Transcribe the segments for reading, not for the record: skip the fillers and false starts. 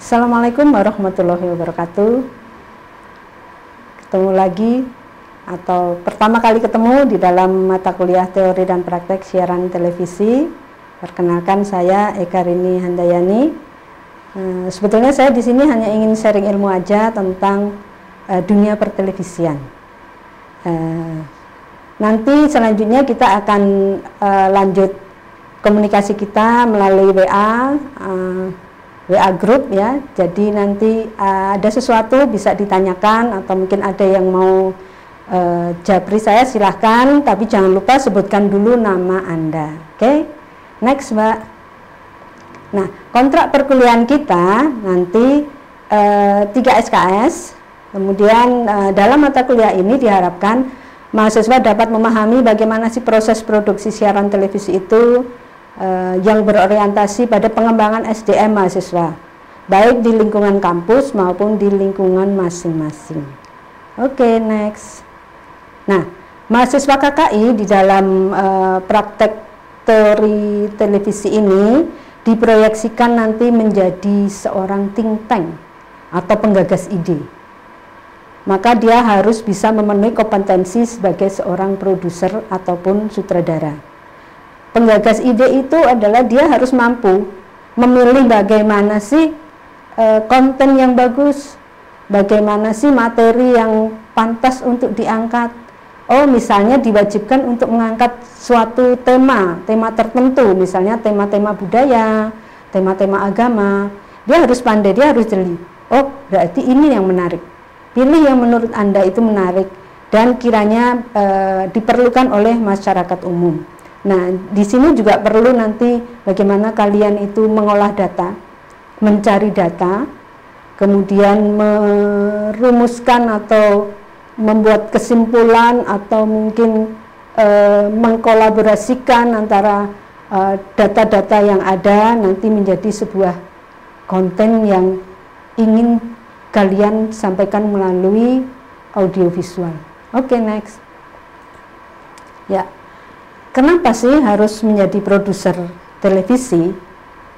Assalamualaikum warahmatullahi wabarakatuh. Ketemu lagi atau pertama kali ketemu di dalam mata kuliah teori dan praktek siaran televisi. Perkenalkan, saya Eka Rini Handayani. Sebetulnya saya di sini hanya ingin sharing ilmu aja tentang dunia pertelevisian. Nanti selanjutnya kita akan lanjut komunikasi kita melalui WA group ya. Jadi nanti ada sesuatu bisa ditanyakan atau mungkin ada yang mau japri saya, silahkan, tapi jangan lupa sebutkan dulu nama Anda. Oke, next Mbak. Nah, kontrak perkuliahan kita nanti 3 SKS. Kemudian dalam mata kuliah ini diharapkan mahasiswa dapat memahami bagaimana sih proses produksi siaran televisi itu, yang berorientasi pada pengembangan SDM mahasiswa, baik di lingkungan kampus maupun di lingkungan masing-masing. Oke, next. Nah, mahasiswa KKI di dalam praktek teori televisi ini diproyeksikan nanti menjadi seorang think tank atau penggagas ide. Maka dia harus bisa memenuhi kompetensi sebagai seorang produser ataupun sutradara. Penggagas ide itu adalah dia harus mampu memilih bagaimana sih konten yang bagus, bagaimana sih materi yang pantas untuk diangkat. Oh, misalnya diwajibkan untuk mengangkat suatu tema tertentu, misalnya tema-tema budaya, tema-tema agama. Dia harus pandai, dia harus jeli. Oh, berarti ini yang menarik. Pilih yang menurut Anda itu menarik dan kiranya diperlukan oleh masyarakat umum. Nah, di sini juga perlu nanti bagaimana kalian itu mengolah data, mencari data, kemudian merumuskan atau membuat kesimpulan atau mungkin mengkolaborasikan antara data-data yang ada nanti menjadi sebuah konten yang ingin kalian sampaikan melalui audiovisual. Oke, next. Ya. Kenapa sih harus menjadi produser televisi?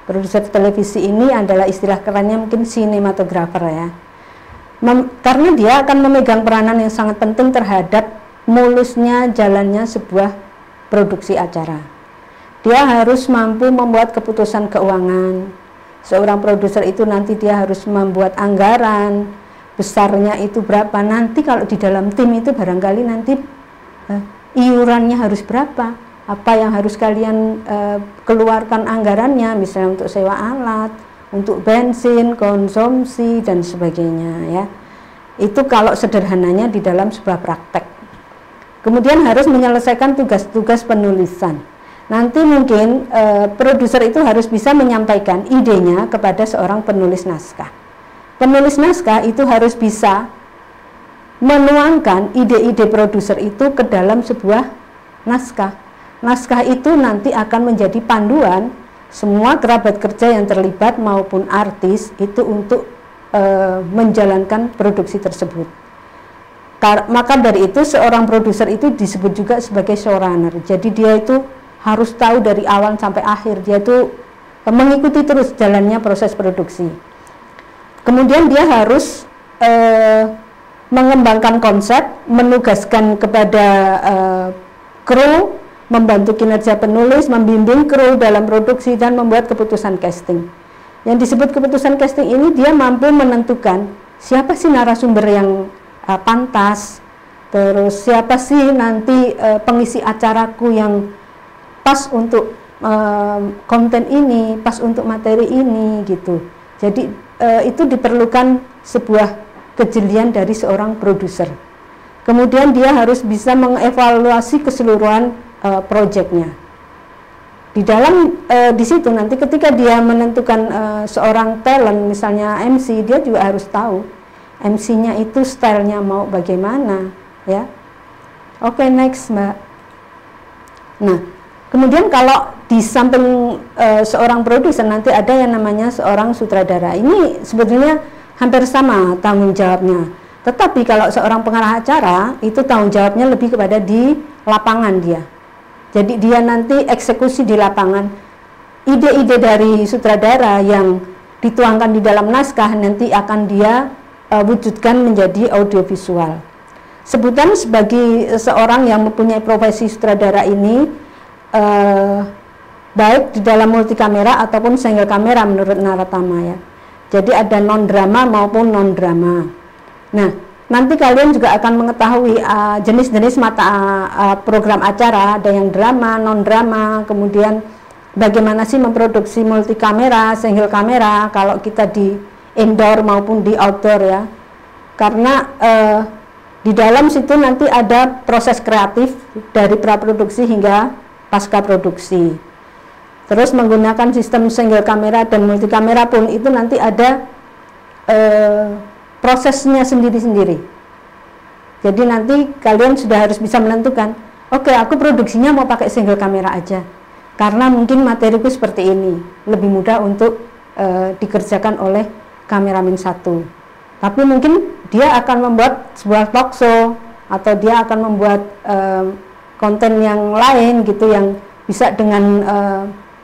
Produser televisi ini adalah istilah kerennya mungkin sinematografer ya. Karena dia akan memegang peranan yang sangat penting terhadap mulusnya jalannya sebuah produksi acara. Dia harus mampu membuat keputusan keuangan. Seorang produser itu nanti dia harus membuat anggaran, besarnya itu berapa. Nanti kalau di dalam tim itu barangkali nanti iurannya harus berapa. Apa yang harus kalian keluarkan anggarannya, misalnya untuk sewa alat, untuk bensin, konsumsi, dan sebagainya ya. Itu kalau sederhananya di dalam sebuah praktek. Kemudian harus menyelesaikan tugas-tugas penulisan. Nanti mungkin produser itu harus bisa menyampaikan idenya kepada seorang penulis naskah. Penulis naskah itu harus bisa menuangkan ide-ide produser itu ke dalam sebuah naskah. Naskah itu nanti akan menjadi panduan semua kerabat kerja yang terlibat maupun artis itu untuk menjalankan produksi tersebut. Maka dari itu seorang produser itu disebut juga sebagai showrunner. Jadi dia itu harus tahu dari awal sampai akhir, dia itu mengikuti terus jalannya proses produksi. Kemudian dia harus mengembangkan konsep, menugaskan kepada kru, membantu kinerja penulis, membimbing kru dalam produksi, dan membuat keputusan casting. Yang disebut keputusan casting ini dia mampu menentukan siapa sih narasumber yang pantas, terus siapa sih nanti pengisi acaraku yang pas untuk konten ini, pas untuk materi ini gitu. Jadi itu diperlukan sebuah kejelian dari seorang produser. Kemudian dia harus bisa mengevaluasi keseluruhan proyeknya. Di dalam di situ nanti ketika dia menentukan seorang talent, misalnya MC, dia juga harus tahu MC-nya itu stylenya mau bagaimana ya. Oke, next Mbak. Nah, kemudian kalau di samping seorang produser nanti ada yang namanya seorang sutradara. Ini sebetulnya hampir sama tanggung jawabnya. Tetapi kalau seorang pengarah acara itu tanggung jawabnya lebih kepada di lapangan dia. Jadi dia nanti eksekusi di lapangan. Ide-ide dari sutradara yang dituangkan di dalam naskah nanti akan dia wujudkan menjadi audiovisual. Sebutan sebagai seorang yang mempunyai profesi sutradara ini baik di dalam multikamera ataupun single kamera menurut Naratama ya. Jadi ada non drama maupun non drama. Nah, nanti kalian juga akan mengetahui jenis-jenis program acara, ada yang drama, non drama, kemudian bagaimana sih memproduksi multikamera, single kamera kalau kita di indoor maupun di outdoor ya. Karena di dalam situ nanti ada proses kreatif dari praproduksi hingga pasca produksi. Terus menggunakan sistem single kamera dan multikamera pun itu nanti ada prosesnya sendiri-sendiri. Jadi nanti kalian sudah harus bisa menentukan, oke, aku produksinya mau pakai single kamera aja. Karena mungkin materiku seperti ini, lebih mudah untuk dikerjakan oleh kameramen satu. Tapi mungkin dia akan membuat sebuah talk show atau dia akan membuat konten yang lain gitu yang bisa dengan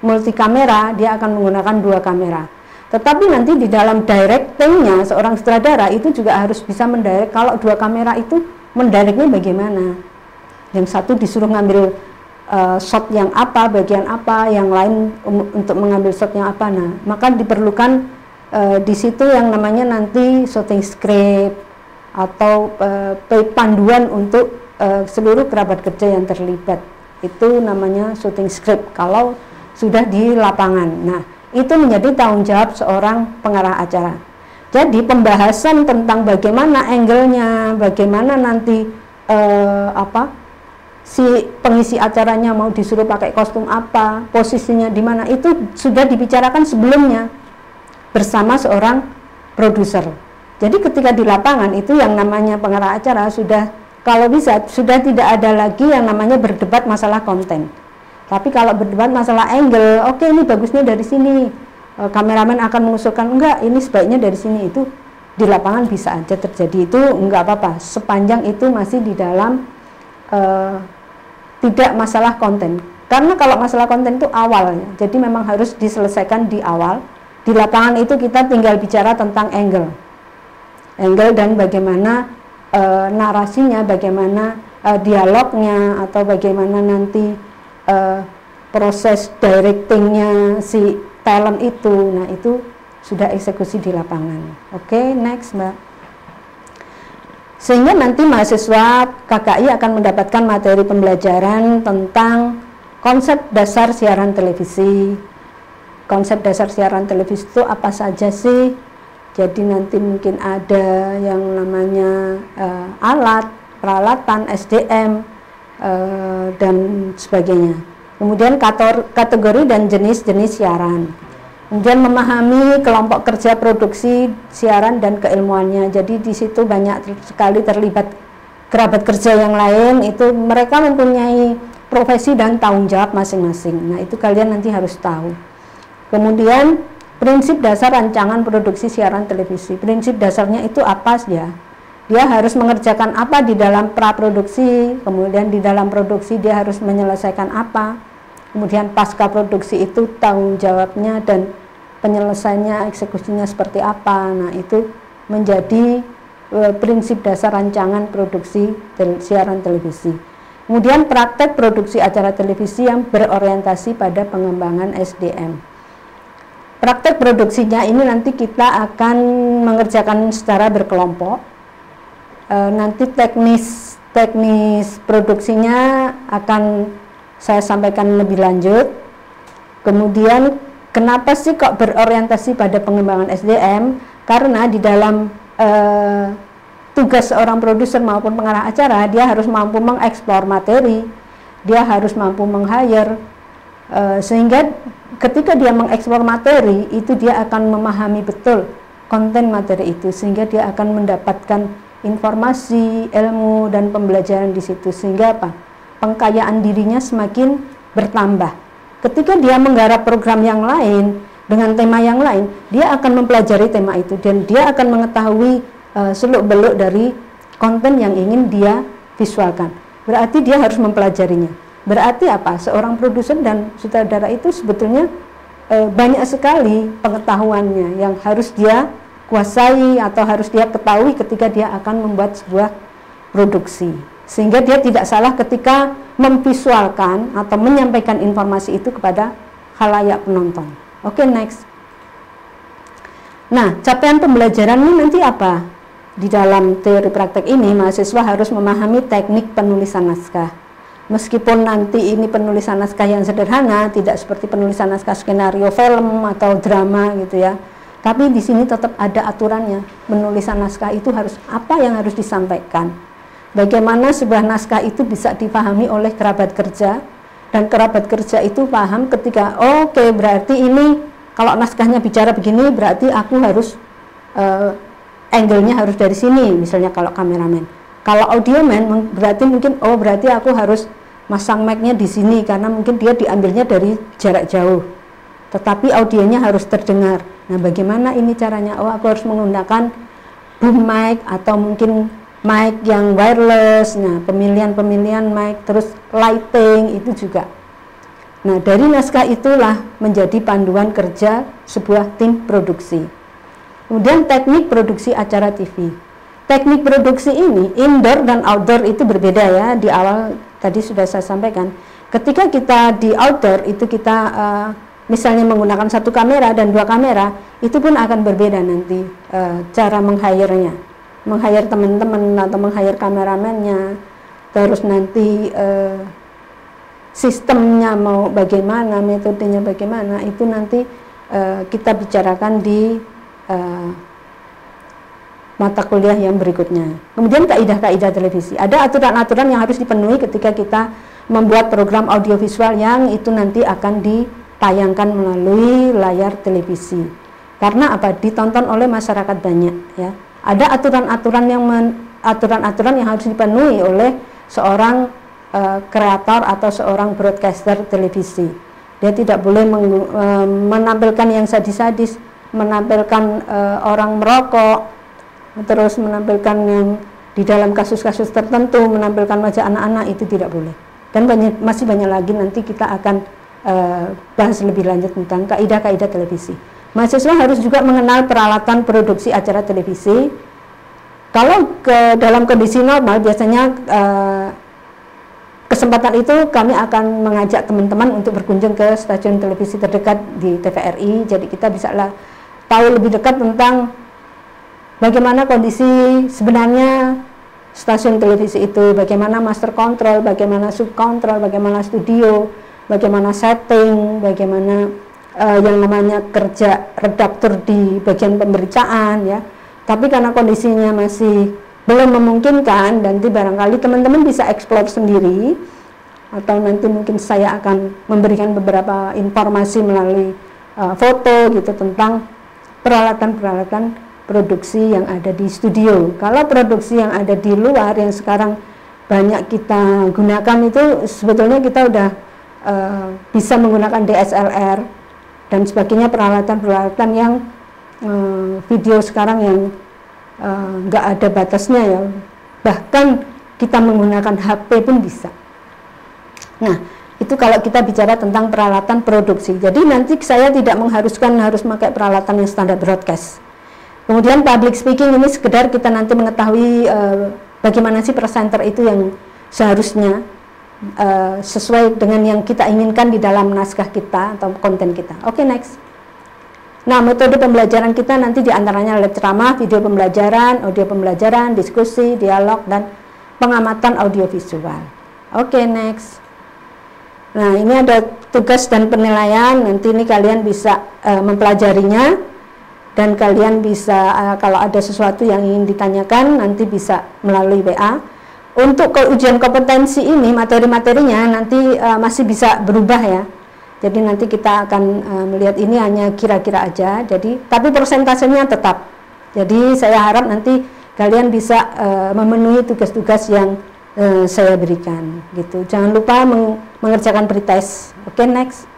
multikamera, dia akan menggunakan 2 kamera. Tetapi nanti di dalam directingnya seorang sutradara itu juga harus bisa mendirect kalau 2 kamera itu mendirectnya bagaimana. Yang satu disuruh ngambil shot yang apa, bagian apa, yang lain untuk mengambil shot yang apa. Nah, maka diperlukan di situ yang namanya nanti shooting script atau panduan untuk seluruh kerabat kerja yang terlibat. Itu namanya shooting script kalau sudah di lapangan. Nah, itu menjadi tanggung jawab seorang pengarah acara. Jadi pembahasan tentang bagaimana angle-nya, bagaimana nanti si pengisi acaranya mau disuruh pakai kostum apa, posisinya di mana, itu sudah dibicarakan sebelumnya bersama seorang produser. Jadi ketika di lapangan itu yang namanya pengarah acara sudah, kalau bisa, sudah tidak ada lagi yang namanya berdebat masalah konten. Tapi kalau berdebat masalah angle, oke, ini bagusnya dari sini, kameramen akan mengusulkan enggak, ini sebaiknya dari sini, itu di lapangan bisa aja terjadi, itu enggak apa-apa sepanjang itu masih di dalam tidak masalah konten. Karena kalau masalah konten itu awalnya, jadi memang harus diselesaikan di awal. Di lapangan itu kita tinggal bicara tentang angle dan bagaimana narasinya, bagaimana dialognya, atau bagaimana nanti proses directingnya si talent itu. Nah, itu sudah eksekusi di lapangan. Oke, next Mbak. Sehingga nanti mahasiswa KKI akan mendapatkan materi pembelajaran tentang konsep dasar siaran televisi. Konsep dasar siaran televisi itu apa saja sih? Jadi nanti mungkin ada yang namanya alat, peralatan, SDM, dan sebagainya. Kemudian kategori dan jenis-jenis siaran. Kemudian memahami kelompok kerja produksi siaran dan keilmuannya. Jadi di situ banyak sekali terlibat kerabat kerja yang lain, itu mereka mempunyai profesi dan tanggung jawab masing-masing. Nah, itu kalian nanti harus tahu. Kemudian prinsip dasar rancangan produksi siaran televisi. Prinsip dasarnya itu apa ya? Dia harus mengerjakan apa di dalam praproduksi, kemudian di dalam produksi dia harus menyelesaikan apa, kemudian pasca produksi itu tanggung jawabnya dan penyelesaiannya, eksekusinya seperti apa. Nah, itu menjadi prinsip dasar rancangan produksi siaran televisi. Kemudian praktek produksi acara televisi yang berorientasi pada pengembangan SDM. Praktek produksinya ini nanti kita akan mengerjakan secara berkelompok. Nanti teknis produksinya akan saya sampaikan lebih lanjut. Kemudian kenapa sih kok berorientasi pada pengembangan SDM? Karena di dalam tugas seorang produser maupun pengarah acara, dia harus mampu mengeksplor materi, dia harus mampu meng-hire, sehingga ketika dia mengeksplor materi itu dia akan memahami betul konten materi itu, sehingga dia akan mendapatkan informasi, ilmu, dan pembelajaran di situ, sehingga apa? Pengkayaan dirinya semakin bertambah. Ketika dia menggarap program yang lain dengan tema yang lain, dia akan mempelajari tema itu dan dia akan mengetahui seluk-beluk dari konten yang ingin dia visualkan. Berarti dia harus mempelajarinya. Berarti apa? Seorang produser dan sutradara itu sebetulnya banyak sekali pengetahuannya yang harus dia kuasai atau harus dia ketahui ketika dia akan membuat sebuah produksi, sehingga dia tidak salah ketika memvisualkan atau menyampaikan informasi itu kepada khalayak penonton. Oke, next. Nah, capaian pembelajaran ini nanti apa? Di dalam teori praktek ini, mahasiswa harus memahami teknik penulisan naskah. Meskipun nanti ini penulisan naskah yang sederhana, tidak seperti penulisan naskah skenario film atau drama gitu ya. Tapi di sini tetap ada aturannya. Penulisan naskah itu harus apa yang harus disampaikan. Bagaimana sebuah naskah itu bisa dipahami oleh kerabat kerja, dan kerabat kerja itu paham ketika oke, berarti ini kalau naskahnya bicara begini, berarti aku harus angle-nya harus dari sini, misalnya kalau kameramen. Kalau audioman berarti mungkin berarti aku harus masang mic-nya di sini karena mungkin dia diambilnya dari jarak jauh. Tetapi audionya harus terdengar. Nah, bagaimana ini caranya? Aku harus menggunakan boom mic atau mungkin mic yang wireless. Nah, pemilihan mic, terus lighting itu juga. Nah, dari naskah itulah menjadi panduan kerja sebuah tim produksi. Kemudian teknik produksi acara TV. Teknik produksi ini indoor dan outdoor itu berbeda ya. Di awal tadi sudah saya sampaikan. Ketika kita di outdoor itu kita misalnya menggunakan satu kamera dan dua kamera, itu pun akan berbeda nanti cara meng-hire-nya. Meng-hire teman-teman atau meng-hire kameramennya. Terus nanti sistemnya mau bagaimana, metodenya bagaimana, itu nanti kita bicarakan di mata kuliah yang berikutnya. Kemudian kaidah-kaidah televisi. Ada aturan-aturan yang harus dipenuhi ketika kita membuat program audiovisual yang itu nanti akan ditayangkan melalui layar televisi. Karena apa? Ditonton oleh masyarakat banyak ya. Ada aturan-aturan yang harus dipenuhi oleh seorang kreator atau seorang broadcaster televisi. Dia tidak boleh menampilkan yang sadis-sadis, menampilkan orang merokok, terus menampilkan yang di dalam kasus-kasus tertentu, menampilkan wajah anak-anak, itu tidak boleh. Dan masih banyak lagi nanti kita akan bahas lebih lanjut tentang kaidah-kaidah televisi. Mahasiswa harus juga mengenal peralatan produksi acara televisi. Kalau dalam kondisi normal biasanya kesempatan itu kami akan mengajak teman-teman untuk berkunjung ke stasiun televisi terdekat di TVRI. Jadi kita bisa tahu lebih dekat tentang bagaimana kondisi sebenarnya stasiun televisi itu, bagaimana master control, bagaimana sub control, bagaimana studio, bagaimana setting, bagaimana yang namanya kerja redaktur di bagian pemberitaan ya. Tapi karena kondisinya masih belum memungkinkan, nanti barangkali teman-teman bisa explore sendiri, atau nanti mungkin saya akan memberikan beberapa informasi melalui foto gitu tentang peralatan-peralatan produksi yang ada di studio. Kalau produksi yang ada di luar yang sekarang banyak kita gunakan itu sebetulnya kita udah bisa menggunakan DSLR dan sebagainya, peralatan-peralatan yang video sekarang yang nggak ada batasnya ya, bahkan kita menggunakan HP pun bisa. Nah, itu kalau kita bicara tentang peralatan produksi. Jadi nanti saya tidak mengharuskan harus pakai peralatan yang standar broadcast. Kemudian public speaking ini sekedar kita nanti mengetahui bagaimana sih presenter itu yang seharusnya sesuai dengan yang kita inginkan di dalam naskah kita atau konten kita. Oke, next. Nah, metode pembelajaran kita nanti diantaranya lab ceramah, video pembelajaran, audio pembelajaran, diskusi, dialog, dan pengamatan audiovisual. Oke, next. Nah, ini ada tugas dan penilaian. Nanti ini kalian bisa mempelajarinya, dan kalian bisa kalau ada sesuatu yang ingin ditanyakan nanti bisa melalui WA. Untuk ujian kompetensi ini materi-materinya nanti masih bisa berubah ya. Jadi nanti kita akan melihat ini hanya kira-kira aja. Jadi tapi persentasenya tetap. Jadi saya harap nanti kalian bisa memenuhi tugas-tugas yang saya berikan gitu. Jangan lupa mengerjakan pretest. Oke, next.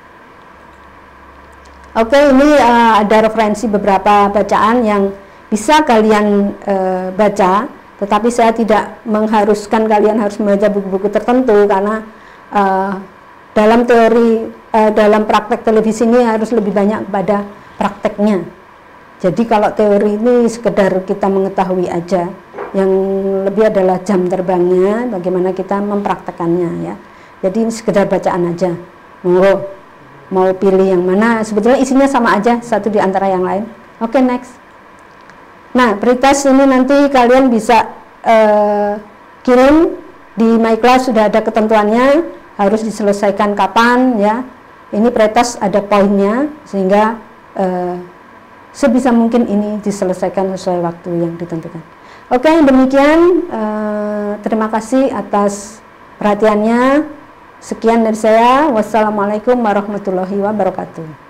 Oke, ini ada referensi beberapa bacaan yang bisa kalian baca, tetapi saya tidak mengharuskan kalian harus membaca buku-buku tertentu karena dalam teori dalam praktek televisi ini harus lebih banyak pada prakteknya. Jadi kalau teori ini sekedar kita mengetahui aja, yang lebih adalah jam terbangnya, bagaimana kita mempraktekannya ya. Jadi ini sekedar bacaan aja. Mau pilih yang mana, sebetulnya isinya sama aja, satu di antara yang lain. Oke, next. Nah, pretest ini nanti kalian bisa kirim di MyClass, sudah ada ketentuannya, harus diselesaikan kapan ya. Ini pretest ada poinnya, sehingga sebisa mungkin ini diselesaikan sesuai waktu yang ditentukan. Oke, demikian. Terima kasih atas perhatiannya. Sekian dari saya. Wassalamualaikum warahmatullahi wabarakatuh.